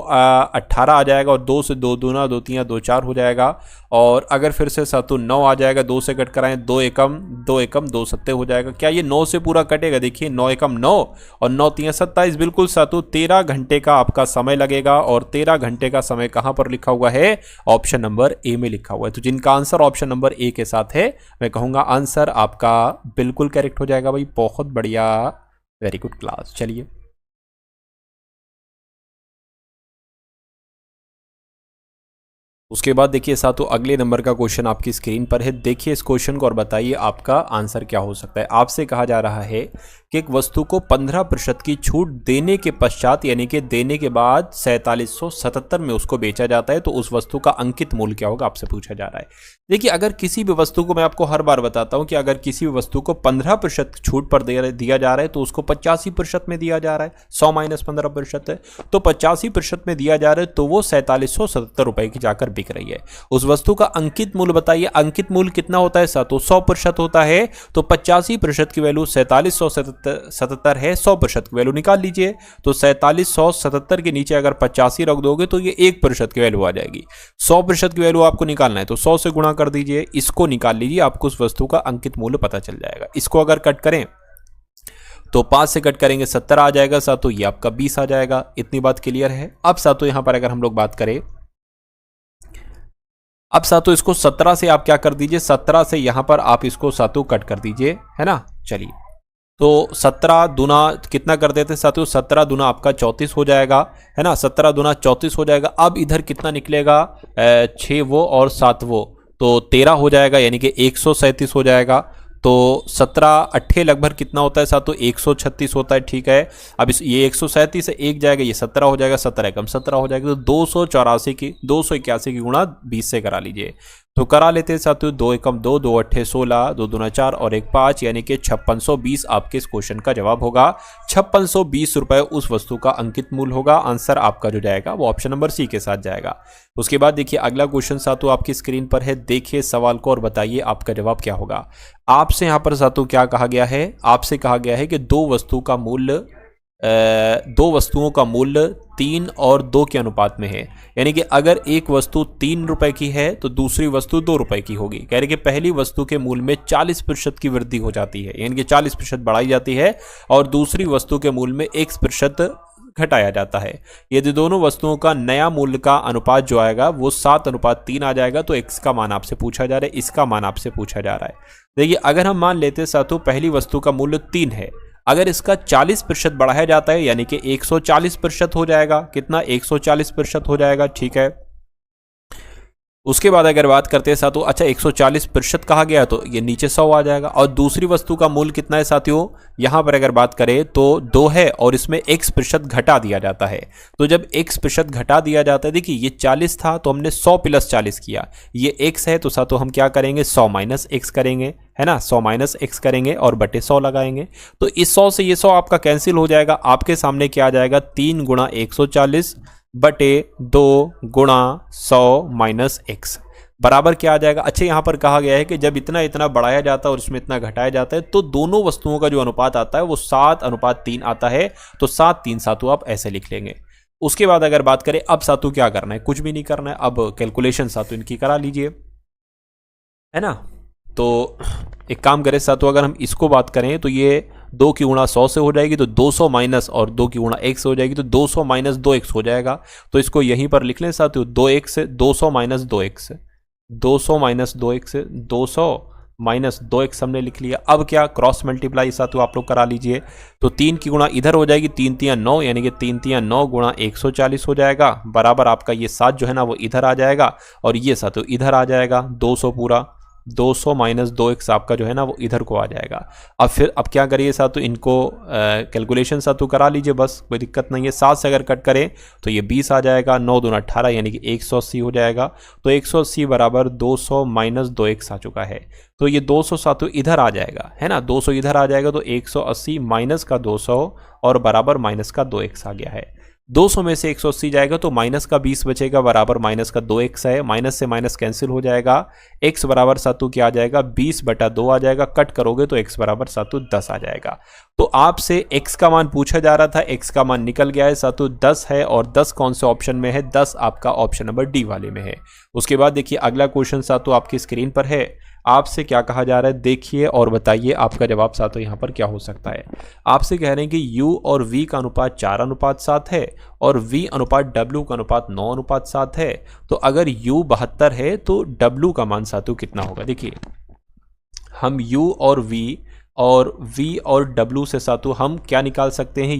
18 आ जाएगा और 2 से 2 दूना 2 3 2 4 हो जाएगा। और अगर फिर से सातों 9 आ जाएगा, 2 से कट कराएं, 2 एकम 2 सत्ते हो जाएगा। क्या ये 9 से पूरा कटेगा? देखिए 9 एकम 9 और 9 3 27, बिल्कुल सातों 13 घंटे का आपका समय लगेगा। और 13 घंटे का समय कहां पर लिखा हुआ है? ऑप्शन नंबर ए में लिखा हुआ है। तो जिनका आंसर ऑप्शन नंबर ए के साथ है मैं कहूंगा आंसर आपका बिल्कुल करेक्ट हो जाएगा भाई। बहुत बढ़िया, वेरी गुड क्लास। चलिए उसके बाद देखिए साथियों अगले नंबर का क्वेश्चन आपकी स्क्रीन पर है। देखिए इस क्वेश्चन को और बताइए आपका आंसर क्या हो सकता है। आपसे कहा जा रहा है कि एक वस्तु को 15% की छूट देने के पश्चात यानी कि देने के बाद 4777 में उसको बेचा जाता है तो उस वस्तु का अंकित मूल्य क्या होगा, आपसे पूछा जा रहा है। देखिए अगर किसी भी वस्तु को, मैं आपको हर बार बताता हूं कि अगर किसी भी वस्तु को 15% छूट पर दिया जा रहा है तो उसको 85% में दिया जा रहा है। 100 - 15% है तो 85% में दिया जा रहा है तो वो 4777 रुपए की जाकर बिक रही है। उस वस्तु का अंकित मूल्य बताइए। अंकित मूल्य कितना होता है साथियों? 100% होता है। तो 85% की वैल्यू 4777 है, 100% की वैल्यू निकाल लीजिए। तो 4777 के नीचे अगर 85 रख दोगे तो ये 1% की वैल्यू आ जाएगी। 100% की वैल्यू आपको निकालना है तो 100 से गुणा कर दीजिए, इसको निकाल लीजिए, आपको उस वस्तु का अंकित मूल्य पता चल जाएगा। इसको अगर कट करें तो 5 से कट करेंगे 70 आ जाएगा साथियों, ये आपका 20 आ जाएगा। इतनी बात क्लियर है। अब साथियों यहां पर अगर हम लोग बात करें, अब साथियों इसको 17 से आप क्या कर दीजिए, 17 से यहां पर आप इसको साथियों कट कर दीजिए, है ना। चलिए तो 17 दूना कितना कर देते साथियों? 17 दूना आपका 34 हो जाएगा, है ना। 17 दूना 34 हो जाएगा। अब इधर कितना निकलेगा? 6 वो और 7 वो, तो 13 हो जाएगा यानी कि 137 हो जाएगा। तो 17 अट्ठे लगभग कितना होता है साथियों? 136 होता है, ठीक है। अब ये 137 से एक जाएगा, ये 17 हो जाएगा, 17 कम 17 हो जाएगा। तो 281 की गुणा 20 से करा लीजिए। तो करा लेते हैं साथियों, 2 एकम 2, 2 अट्ठे 16, 2 दूना 4 और 1 5 यानी कि 5620 आपके इस क्वेश्चन का जवाब होगा। 5620 रुपए उस वस्तु का अंकित मूल्य होगा। आंसर आपका जो जाएगा वो ऑप्शन नंबर सी के साथ जाएगा। उसके बाद देखिए अगला क्वेश्चन साथियों आपकी स्क्रीन पर है। देखिए सवाल को और बताइए आपका जवाब क्या होगा। आपसे यहां पर साथियों क्या कहा गया है? आपसे कहा गया है कि दो वस्तुओं का मूल्य 3 और 2 के अनुपात में है। यानी कि अगर एक वस्तु 3 रुपए की है तो दूसरी वस्तु 2 रुपए की होगी। कह रहे कि पहली वस्तु के मूल्य में 40% की वृद्धि हो जाती है, यानी कि 40% बढ़ाई जाती है, और दूसरी वस्तु के मूल्य में 1% घटाया जाता है। यदि दोनों वस्तुओं का नया मूल्य का अनुपात जो आएगा वो 7:3 आ जाएगा तो x का मान आपसे पूछा जा रहा है, इसका मान आपसे पूछा जा रहा है। देखिए अगर हम मान लेते साथियों पहली वस्तु का मूल्य 3 है, अगर इसका 40% बढ़ाया जाता है यानी कि 140% हो जाएगा। कितना? 140% हो जाएगा, ठीक है। उसके बाद अगर बात करते हैं साथियों, अच्छा 140% कहा गया तो ये नीचे 100 आ जाएगा। और दूसरी वस्तु का मूल्य कितना है साथियों, यहां पर अगर बात करें तो 2 है और इसमें x% घटा दिया जाता है। तो जब x% घटा दिया जाता है, देखिए ये 40 था तो हमने 100 + 40 किया, ये x है तो साथियों हम क्या करेंगे 100 - x करेंगे, है ना, 100 - x करेंगे और बटे 100 लगाएंगे। तो इस 100 से ये 100 आपका कैंसिल हो जाएगा। आपके सामने क्या आ जाएगा 3 × 140 बटे 2 × 100 - x बराबर क्या आ जाएगा। अच्छा यहाँ पर कहा गया है कि जब इतना इतना बढ़ाया जाता है और इसमें इतना घटाया जाता है तो दोनों वस्तुओं का जो अनुपात आता है वो 7:3 आता है। तो 7/3 सातु आप ऐसे लिख लेंगे। उसके बाद अगर बात करें अब सातु क्या करना है, कुछ भी नहीं करना है, अब कैलकुलेशन सातु इनकी करा लीजिए, है ना। तो एक काम करें सातु, अगर हम इसको बात करें तो ये 2 की गुणा 100 से हो जाएगी तो 200 माइनस और 2 की गुणा 1 से हो जाएगी तो 200 - 2x हो जाएगा। तो इसको यहीं पर लिख लें साथियों 2x 200 - 2x 200 - 2x 200 - 2x हमने लिख लिया। अब क्या क्रॉस मल्टीप्लाई साथियों आप लोग करा लीजिए। तो 3 की गुणा इधर हो जाएगी, 3 × 9 यानी कि 3 × 9 × 140 हो जाएगा बराबर आपका ये 7 जो है ना वो इधर आ जाएगा और ये साथियों इधर आ जाएगा 200 पूरा 200 - 2x आपका जो है ना वो इधर को आ जाएगा। अब क्या करिए सातु इनको कैलकुलेशन सातु करा लीजिए, बस कोई दिक्कत नहीं है। 7 से अगर कट करें तो ये 20 आ जाएगा, 9 दूना 18 यानी कि 180 हो जाएगा। तो 180 बराबर 200 - 2x आ चुका है। तो ये 200 सातु इधर आ जाएगा, है ना, 200 इधर आ जाएगा तो 180 माइनस का 200 और बराबर माइनस का 2x आ गया है। 200 में से 180 जाएगा तो माइनस का 20 बचेगा बराबर माइनस का 2x है। माइनस से माइनस कैंसिल हो जाएगा। x बराबर सातु क्या आ जाएगा 20/2 आ जाएगा। कट करोगे तो x बराबर सातु 10 आ जाएगा। तो आपसे x का मान पूछा जा रहा था, x का मान निकल गया है सातु 10 है। और 10 कौन से ऑप्शन में है, 10 आपका ऑप्शन नंबर डी वाले में है। उसके बाद देखिए अगला क्वेश्चन सातु आपकी स्क्रीन पर है। आपसे क्या कहा जा रहा है देखिए और बताइए आपका जवाब सातों यहाँ पर क्या हो सकता है। आपसे कह रहे हैं कि u और v का अनुपात 4:7 है और v अनुपात w का अनुपात 9:7 है। तो अगर u 72 है तो w का मान सातों कितना होगा। देखिए हम u और v और w से सातों हम क्या निकाल सकते हैं,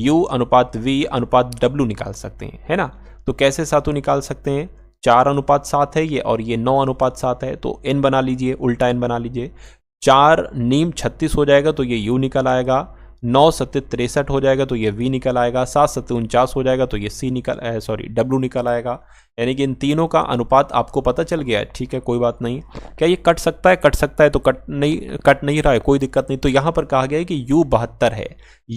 u अनुपात v अनुपात w निकाल सकते हैं, है ना। तो कैसे सातों निकाल सकते हैं, 4:7 है ये और ये 9:7 है। तो n बना लीजिए, उल्टा n बना लीजिए। 4 नीम 36 हो जाएगा तो ये u निकल आएगा। 9 7 63 हो जाएगा तो ये v निकल आएगा। 7 7 49 हो जाएगा तो ये w निकल आएगा। यानी कि इन तीनों का अनुपात आपको पता चल गया है, ठीक है, कोई बात नहीं। क्या ये कट सकता है, कट सकता है तो कट नहीं रहा है, कोई दिक्कत नहीं। तो यहाँ पर कहा गया है कि u 72 है।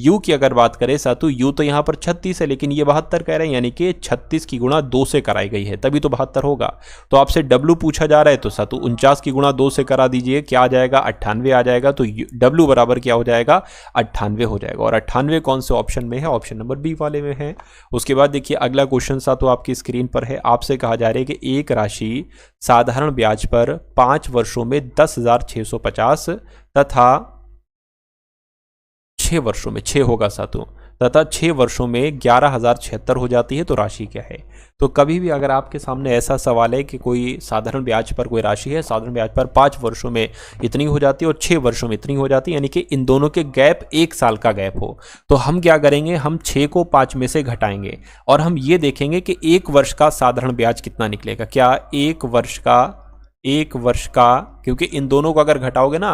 u की अगर बात करें सातु u तो यहाँ पर 36 है लेकिन ये 72 कह रहे हैं, यानी कि 36 की गुणा 2 से कराई गई है तभी तो 72 होगा। तो आपसे w पूछा जा रहा है तो सातु 49 की गुणा 2 से करा दीजिए, क्या आ जाएगा 98 आ जाएगा। तो w बराबर क्या हो जाएगा 98 हो जाएगा। और 98 कौन से ऑप्शन में है, ऑप्शन नंबर बी वाले में है। उसके बाद देखिए अगला क्वेश्चन सातु आपकी स्क्रीन पर है। आपसे कहा जा रहा है कि एक राशि साधारण ब्याज पर 5 वर्षों में 10,650 तथा 6 वर्षों में 6 होगा सातों तथा 6 वर्षों में 11,076 हो जाती है तो राशि क्या है। तो कभी भी अगर आपके सामने ऐसा सवाल है कि कोई साधारण ब्याज पर कोई राशि है, साधारण ब्याज पर 5 वर्षों में इतनी हो जाती है और 6 वर्षों में इतनी हो जाती है, यानी कि इन दोनों के गैप 1 साल का गैप हो, तो हम क्या करेंगे, हम 6 को 5 में से घटाएंगे और हम ये देखेंगे कि 1 वर्ष का साधारण ब्याज कितना निकलेगा। क्या 1 वर्ष का क्योंकि इन दोनों को अगर घटाओगे ना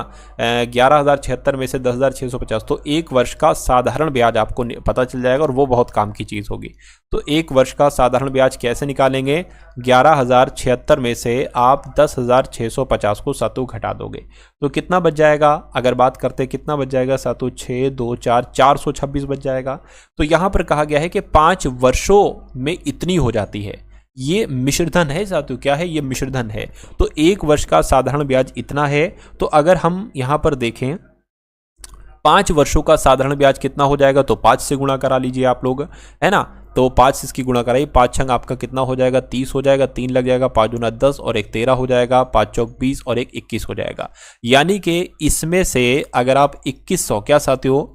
11,076 में से 10,650 तो 1 वर्ष का साधारण ब्याज आपको पता चल जाएगा और वो बहुत काम की चीज़ होगी। तो 1 वर्ष का साधारण ब्याज कैसे निकालेंगे, 11,076 में से आप 10,650 को सातों घटा दोगे तो कितना बच जाएगा। अगर बात करते कितना बच जाएगा सातों 6 2 4 426 बच जाएगा। तो यहाँ पर कहा गया है कि 5 वर्षों में इतनी हो जाती है। ये मिश्रधन है साथियों, क्या है ये मिश्रधन है। तो 1 वर्ष का साधारण ब्याज इतना है। तो अगर हम यहाँ पर देखें 5 वर्षों का साधारण ब्याज कितना हो जाएगा तो 5 से गुणा करा लीजिए आप लोग, है ना। तो 5 से इसकी गुणा कराइए, 5 छंग आपका कितना हो जाएगा 30 हो जाएगा, 3 लग जाएगा, 5 दूना 10 और 1 13 हो जाएगा, 5 चौक 20 और 1 21 हो जाएगा। यानी कि इसमें से अगर आप 2100 क्या साथियों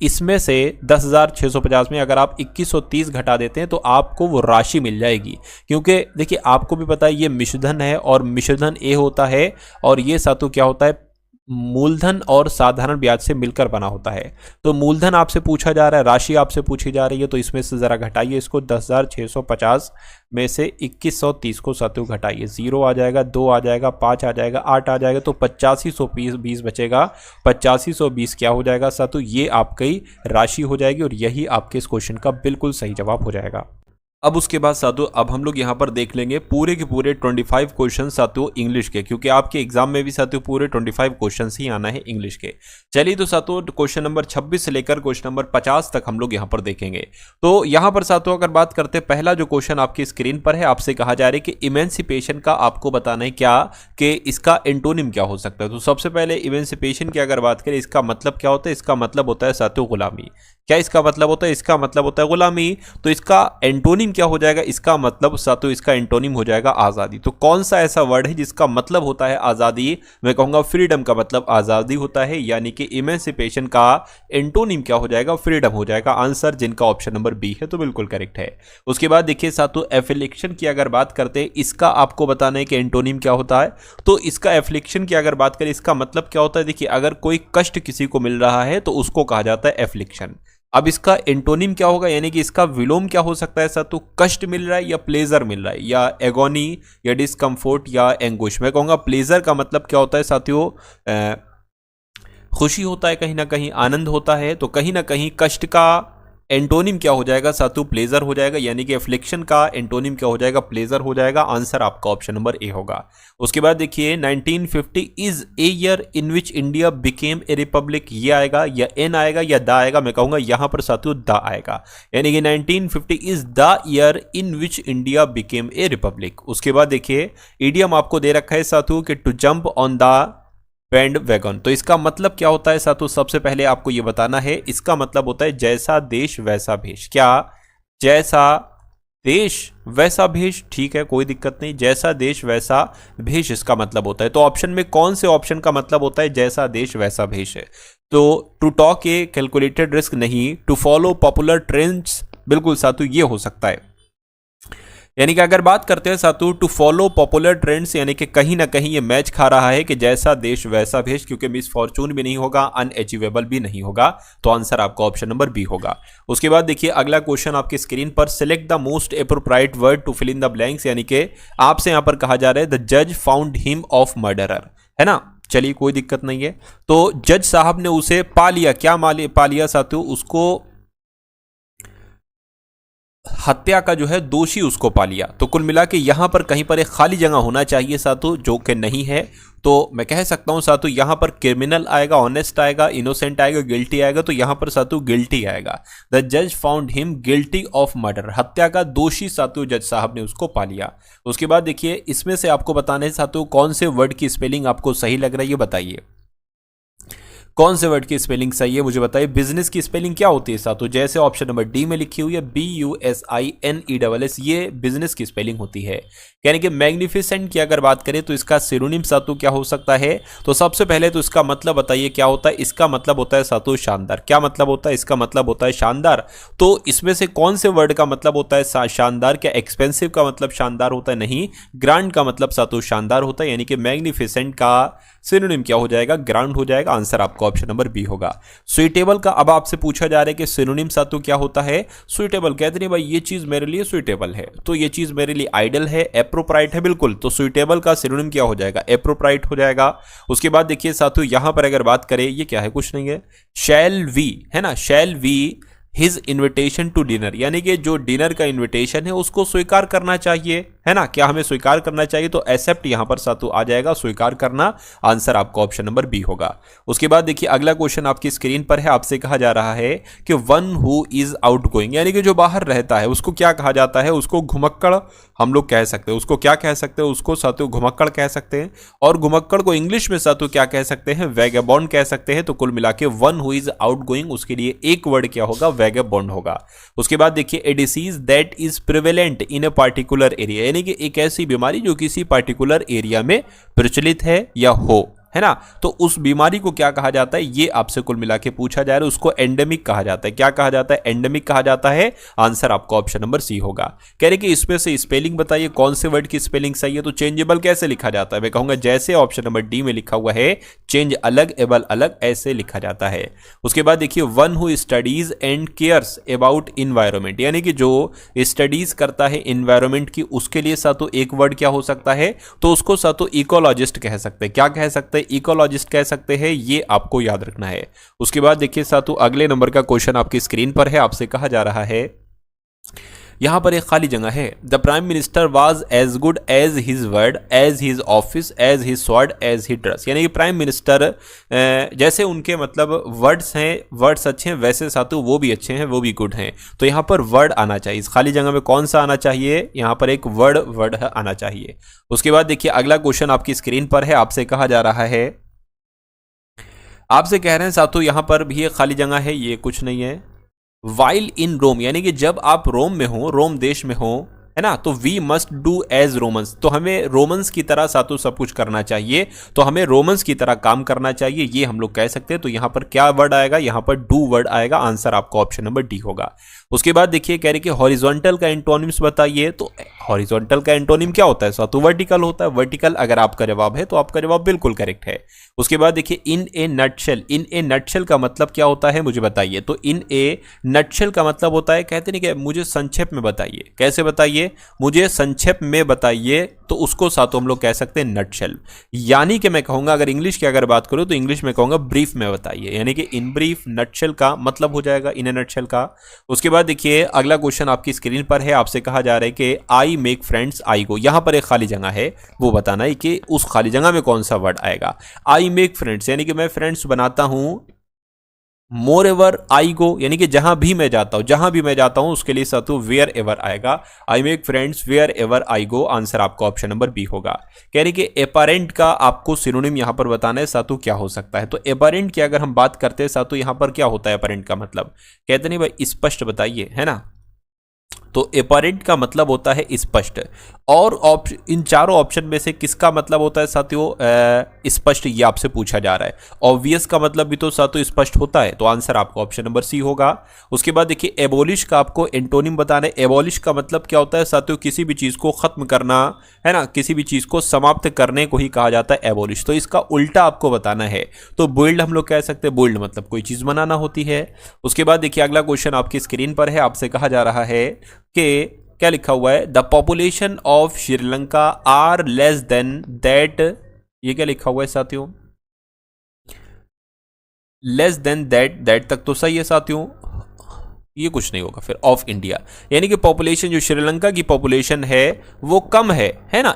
इसमें से 10,650 में अगर आप 2130 घटा देते हैं तो आपको वो राशि मिल जाएगी। क्योंकि देखिए आपको भी पता है ये मिश्रधन है और मिश्रधन ए होता है और ये सातु क्या होता है, मूलधन और साधारण ब्याज से मिलकर बना होता है। तो मूलधन आपसे पूछा जा रहा है, राशि आपसे पूछी जा रही है, तो इसमें से जरा घटाइए इसको, 10,650 में से 2130 को साथियों घटाइए, 0 आ जाएगा, 2 आ जाएगा, 5 आ जाएगा, 8 आ जाएगा, तो 8520 बचेगा। 8520 क्या हो जाएगा साथियों, ये आपकी राशि हो जाएगी और यही आपके इस क्वेश्चन का बिल्कुल सही जवाब हो जाएगा। अब उसके बाद साथियों अब हम लोग यहाँ पर देख लेंगे पूरे के पूरे 25 क्वेश्चन साथियों इंग्लिश के, क्योंकि आपके एग्जाम में भी साथियों पूरे 25 क्वेश्चन ही आना है इंग्लिश के। चलिए तो साथियों क्वेश्चन नंबर 26 से लेकर क्वेश्चन नंबर 50 तक हम लोग यहाँ पर देखेंगे। तो यहाँ पर साथियों अगर बात करते हैं, पहला जो क्वेश्चन आपकी स्क्रीन पर है, आपसे कहा जा रहा है कि इमेंसिपेशन का आपको बताना है क्या कि इसका एंटोनिम क्या हो सकता है। तो सबसे पहले इमेंसिपेशन की अगर बात करें, इसका मतलब क्या होता है, इसका मतलब होता है साथियों गुलामी। क्या इसका मतलब होता है, इसका मतलब होता है गुलामी। तो इसका एंटोनिम क्या हो जाएगा, इसका मतलब साथियों इसका एंटोनिम हो जाएगा आजादी। तो कौन सा ऐसा वर्ड है जिसका मतलब होता है आजादी, मैं कहूंगा फ्रीडम का मतलब आजादी होता है, यानी कि इमेंसिपेशन का एंटोनिम क्या हो जाएगा, फ्रीडम हो जाएगा। आंसर जिनका ऑप्शन नंबर बी है तो बिल्कुल करेक्ट है। उसके बाद देखिए साथियों एफ्लिक्शन की अगर बात करते हैं, इसका आपको बताना है कि एंटोनिम क्या होता है। तो इसका एफ्लिक्शन की अगर बात करें, इसका मतलब क्या होता है, देखिए अगर कोई कष्ट किसी को मिल रहा है तो उसको कहा जाता है एफ्लिक्शन। अब इसका एंटोनिम क्या होगा, यानी कि इसका विलोम क्या हो सकता है साथियों, कष्ट मिल रहा है या प्लेजर मिल रहा है, या एगोनी या डिस्कम्फोर्ट या एंगुश। मैं कहूंगा प्लेजर का मतलब क्या होता है साथियों, खुशी होता है, कहीं ना कहीं आनंद होता है। तो कहीं ना कहीं कष्ट का एंटोनिम क्या हो जाएगा साथियों, प्लेजर हो जाएगा, यानी कि एफ्लिक्शन का एंटोनिम क्या हो जाएगा, प्लेजर हो जाएगा। आंसर आपका ऑप्शन नंबर ए होगा। उसके बाद देखिए 1950 is a year in which India became a Republic, ये आएगा या एन आएगा या द आएगा, मैं कहूंगा यहां पर साथियों द आएगा, यानी कि 1950 is the year in which India became a Republic. उसके बाद देखिए ईडियम आपको दे रखा है साथियों कि to jump on the bandwagon. तो इसका मतलब क्या होता है साथियों, सबसे पहले आपको यह बताना है, इसका मतलब होता है जैसा देश वैसा भेष। क्या, जैसा देश वैसा भेष, ठीक है कोई दिक्कत नहीं, जैसा देश वैसा भेष इसका मतलब होता है। तो ऑप्शन में कौन से ऑप्शन का मतलब होता है जैसा देश वैसा भेष है। तो to talk a calculated risk नहीं, टू फॉलो पॉपुलर ट्रेंड्स, बिल्कुल साथियों ये हो सकता है। यानी कि अगर बात करते हैं साथियों टू फॉलो पॉपुलर ट्रेंड्स, यानी कि कहीं ना कहीं ये मैच खा रहा है कि जैसा देश वैसा भेष, क्योंकि मिस फॉर्चून भी नहीं होगा, अनअचीवेबल भी नहीं होगा। तो आंसर आपका ऑप्शन नंबर बी होगा। उसके बाद देखिए अगला क्वेश्चन आपकी स्क्रीन पर, select the most appropriate word to fill in the blanks, यानी कि आपसे यहां पर कहा जा रहा है द जज फाउंड हिम ऑफ मर्डरर, है ना। चलिए कोई दिक्कत नहीं है। तो जज साहब ने उसे पा लिया, क्या पा लिया साथियों, उसको हत्या का जो है दोषी उसको पा लिया। तो कुल मिला के यहां पर कहीं पर एक खाली जगह होना चाहिए साथियों, जो कि नहीं है। तो मैं कह सकता हूं साथियों यहां पर क्रिमिनल आएगा, ऑनेस्ट आएगा, इनोसेंट आएगा, गिल्टी आएगा। तो यहां पर साथियों गिल्टी आएगा। द जज found him guilty of murder, हत्या का दोषी साथियों जज साहब ने उसको पा लिया। उसके बाद देखिए इसमें से आपको बताना है साथियों कौन से वर्ड की स्पेलिंग आपको सही लग रही है, बताइए कौन से वर्ड की स्पेलिंग सही है, मुझे बताइए। बिजनेस की स्पेलिंग क्या होती है साथियों, जैसे ऑप्शन नंबर डी में लिखी हुई है BUSINESS, ये बिजनेस की स्पेलिंग होती है। यानी कि मैग्निफिसेंट की अगर बात करें तो इसका सिनोनिम साथियों क्या हो सकता है। तो सबसे पहले तो इसका मतलब बताइए क्या होता है। इसका मतलब होता है साथियों शानदार। क्या मतलब होता है, इसका मतलब होता है शानदार। तो इसमें से कौन से वर्ड का मतलब होता है शानदार, क्या एक्सपेंसिव का मतलब शानदार होता है, नहीं, ग्रांड का मतलब साथियों शानदार होता है। यानी कि मैग्निफिसेंट का सिनोनिम क्या हो जाएगा, ग्रांड हो जाएगा। आंसर आपका ऑप्शन नंबर बी होगा। सुइटेबल का अब आपसे पूछा जा रहा है कि सिनोनिम साथियों क्या होता है। सुइटेबल कहते नहीं भाई ये चीज मेरे लिए सुइटेबल है, तो ये चीज मेरे लिए आइडल है, एप्रोप्राइट है, बिल्कुल। तो सुइटेबल का सिनोनिम क्या हो जाएगा, एप्रोप्राइट हो जाएगा। उसके बाद देखिए साथियों यहां पर अगर बात करें, ये क्या है, कुछ नहीं है, शैल वी, है ना, shall we his invitation to dinner, यानी कि जो डिनर का इन्विटेशन है उसको स्वीकार करना चाहिए, है ना। क्या हमें स्वीकार करना चाहिए, तो एक्सेप्ट यहां पर साथियों आ जाएगा, स्वीकार करना। आंसर आपका ऑप्शन नंबर बी होगा। उसके बाद देखिए अगला क्वेश्चन आपकी स्क्रीन पर है, आपसे कहा जा रहा है कि one who is out going, यानी कि जो बाहर रहता है उसको क्या कहा जाता है, उसको घुमक्कड़ हम लोग कह सकते हैं। उसको क्या कह सकते हैं, उसको साथियों घुमक्कड़ कह सकते हैं। और घुमक्कड़ को इंग्लिश में साथियों क्या कह सकते हैं, वैगेबॉन्ड कह सकते हैं। तो कुल मिला के one who is out going, उसके लिए एक वर्ड क्या होगा, वैगेबॉन्ड होगा। उसके बाद देखिए ए disease that is prevalent in a particular area, यानी कि एक ऐसी बीमारी जो किसी पार्टिकुलर एरिया में प्रचलित है या हो, है ना। तो उस बीमारी को क्या कहा जाता है, ये आपसे कुल मिला के पूछा जा रहा है। उसको एंडेमिक कहा जाता है। क्या कहा जाता है, एंडेमिक कहा जाता है। आंसर आपका ऑप्शन नंबर सी होगा। कह रहे कि इसमें से स्पेलिंग बताइए, कौन से वर्ड की स्पेलिंग सही है। तो चेंजेबल कैसे लिखा जाता है, मैं कहूंगा जैसे ऑप्शन नंबर डी में लिखा हुआ है, चेंज अलग एबल अलग, ऐसे लिखा जाता है। उसके बाद देखिए, one who studies and cares about environment, यानी कि जो स्टडीज करता है इन्वायरमेंट की, उसके लिए सातो एक वर्ड क्या हो सकता है, तो उसको सातो इकोलॉजिस्ट कह सकते हैं। क्या कह सकते हैं, इकोलॉजिस्ट कह सकते हैं। ये आपको याद रखना है। उसके बाद देखिए सातो, अगले नंबर का क्वेश्चन आपकी स्क्रीन पर है। आपसे कहा जा रहा है, यहां पर एक खाली जगह है। The prime minister was as good as his word, as his office, as his sword, as his dress, यानी कि प्राइम मिनिस्टर जैसे उनके मतलब वर्ड्स हैं, वर्ड्स अच्छे हैं, वैसे सातु वो भी अच्छे हैं, वो भी गुड हैं। तो यहां पर वर्ड आना चाहिए। इस खाली जगह में कौन सा आना चाहिए, यहां पर एक वर्ड आना चाहिए। उसके बाद देखिए, अगला क्वेश्चन आपकी स्क्रीन पर है। आपसे कहा जा रहा है, आपसे कह रहे हैं सातु यहां पर भी एक खाली जगह है, ये कुछ नहीं है। वाइल इन रोम, यानी कि जब आप रोम में हो, रोम देश में हो, है ना, तो we must do as Romans, तो हमें रोमन्स की तरह सातों सब कुछ करना चाहिए। तो हमें रोमन्स की तरह काम करना चाहिए, ये हम लोग कह सकते हैं। तो यहां पर क्या वर्ड आएगा, यहां पर डू वर्ड आएगा। आंसर आपका ऑप्शन नंबर डी होगा। उसके बाद देखिए, कह रहे कि हॉरिजॉन्टल का एंटोनिम्स बताइए। तो हॉरिजॉन्टल का एंटोनिम क्या होता है, सातों वर्टिकल होता है। वर्टिकल अगर आपका जवाब है तो आपका जवाब बिल्कुल करेक्ट है। उसके बाद देखिए, इन ए नटशेल, इन ए नटशेल का मतलब क्या होता है, मुझे बताइए। तो इन ए नटशेल का मतलब होता है, कहते नहीं कि मुझे संक्षेप में बताइए। कैसे बताइए, मुझे संक्षेप में बताइए, तो उसको सातों हम लोग कह सकते हैं नटशेल। यानी कि मैं कहूंगा, अगर इंग्लिश की अगर बात करूं तो इंग्लिश में कहूंगा ब्रीफ में बताइए, यानी कि इन ब्रीफ नटशेल का मतलब हो जाएगा इन ए नटशेल का। उसके बाद देखिए, अगला क्वेश्चन आपकी स्क्रीन पर है। आपसे कहा जा रहा है कि आई मेक फ्रेंड्स आई गो, यहां पर एक खाली जगह है, वो बताना है कि उस खाली जगह में कौन सा वर्ड आएगा। आई मेक फ्रेंड्स, यानी कि मैं फ्रेंड्स बनाता हूं। मोर एवर आई गो, यानी कि जहां भी मैं जाता हूं, जहां भी मैं जाता हूं उसके लिए सातु वेयर एवर आएगा। I make friends wherever I go. Answer आपका ऑप्शन नंबर बी होगा। कह रही कि एपारेंट का आपको सिनोनिम यहां पर बताना है सातु क्या हो सकता है। तो एपारेंट की अगर हम बात करते हैं सातु, यहां पर क्या होता है एपारेंट का मतलब, कहते नहीं भाई स्पष्ट बताइए, है ना। तो एपारेंट का मतलब होता है स्पष्ट। और इन चारों ऑप्शन में से किसका मतलब होता है साथियों स्पष्ट, ये आपसे पूछा जा रहा है। ऑब्वियस का मतलब भी तो साथियों स्पष्ट होता है। तो आंसर आपका ऑप्शन नंबर सी होगा। उसके बाद देखिए, एबोलिश का आपको एंटोनिम बताना है। एबोलिश का मतलब क्या होता है साथियों, किसी भी चीज को खत्म करना, है ना, किसी भी चीज को समाप्त करने को ही कहा जाता है एबोलिश। तो इसका उल्टा आपको बताना है। तो बोल्ड हम लोग कह सकते हैं, बोल्ड मतलब कोई चीज बनाना होती है। उसके बाद देखिए, अगला क्वेश्चन आपकी स्क्रीन पर है। आपसे कहा जा रहा है कि क्या लिखा हुआ है, the population of Sri Lanka are less than that, ये क्या लिखा हुआ है साथियों, लेस देन दैट, दैट तक तो सही है साथियों, ये कुछ नहीं होगा फिर, ऑफ इंडिया, यानी कि पॉपुलेशन जो श्रीलंका की पॉपुलेशन है वो कम है ना,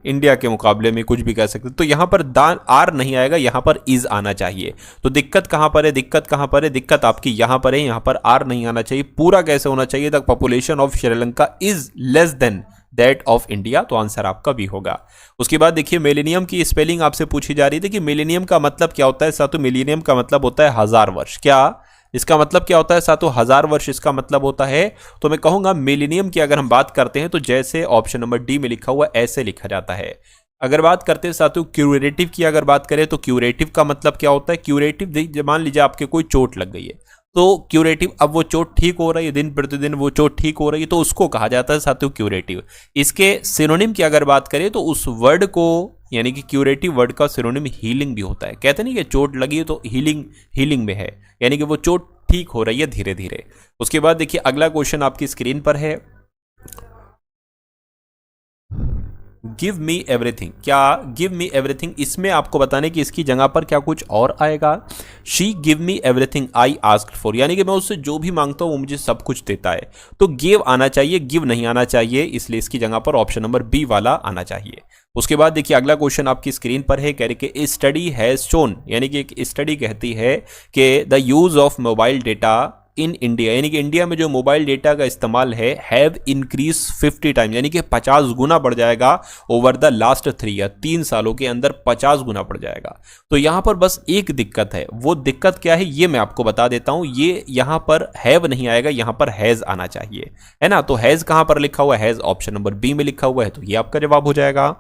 इंडिया के मुकाबले में, कुछ भी कह सकते। तो यहां पर दान आर नहीं आएगा, यहां पर इज आना चाहिए। तो दिक्कत कहां पर है, दिक्कत कहां पर है, दिक्कत आपकी यहां पर है, यहां पर आर नहीं आना चाहिए। पूरा कैसे होना चाहिए, the population of Sri Lanka is less than that of India. तो आंसर आपका भी होगा। उसके बाद देखिए, मिलेनियम की स्पेलिंग आपसे पूछी जा रही थी कि मिलेनियम का मतलब क्या होता है साथों। मिलेनियम का मतलब होता है 1000 वर्ष। क्या इसका मतलब क्या होता है साथों, 1000 वर्ष इसका मतलब होता है। तो मैं कहूंगा मिलेनियम की अगर हम बात करते हैं तो जैसे ऑप्शन नंबर डी में लिखा हुआ ऐसे लिखा जाता है। अगर बात करते हैं साथियों क्यूरेटिव की, अगर बात करें तो क्यूरेटिव का मतलब क्या होता है। क्यूरेटिव, मान लीजिए आपके कोई चोट लग गई है, तो क्यूरेटिव, अब वो चोट ठीक हो रही है, दिन प्रतिदिन वो चोट ठीक हो रही है, तो उसको कहा जाता है साथियों क्यूरेटिव। इसके सिनोनिम की अगर बात करें तो उस वर्ड को, यानी कि क्यूरेटिव वर्ड का सिनोनिम हीलिंग भी होता है। कहते नहीं कि चोट लगी है तो हीलिंग में है, यानी कि वो चोट ठीक हो रही है धीरे धीरे। उसके बाद देखिए, अगला क्वेश्चन आपकी स्क्रीन पर है। गिव मी एवरीथिंग, क्या गिव मी एवरीथिंग, इसमें आपको बताने कि इसकी जगह पर क्या कुछ और आएगा। She give me everything I asked for, यानी कि मैं उससे जो भी मांगता हूं वो मुझे सब कुछ देता है। तो गिव आना चाहिए, गिव नहीं आना चाहिए, इसलिए इसकी जगह पर ऑप्शन नंबर बी वाला आना चाहिए। उसके बाद देखिए, अगला क्वेश्चन आपकी स्क्रीन पर है। कह रही कि ए स्टडी हैज शोन, यानी कि एक स्टडी कहती है कि the use of mobile data in India, यानी कि इंडिया में जो मोबाइल डेटा का इस्तेमाल है, हैव इंक्रीज 50 टाइम, यानी कि 50 गुना बढ़ जाएगा ओवर द लास्ट 3 ईयर, 3 सालों के अंदर 50 गुना बढ़ जाएगा। तो यहां पर बस एक दिक्कत है, वो दिक्कत क्या है ये मैं आपको बता देता हूं। ये यहां पर हैव नहीं आएगा, यहां पर हैज आना चाहिए, है ना। तो हैज कहां पर लिखा हुआ है, हैज ऑप्शन नंबर बी में लिखा हुआ है, तो ये आपका जवाब हो जाएगा।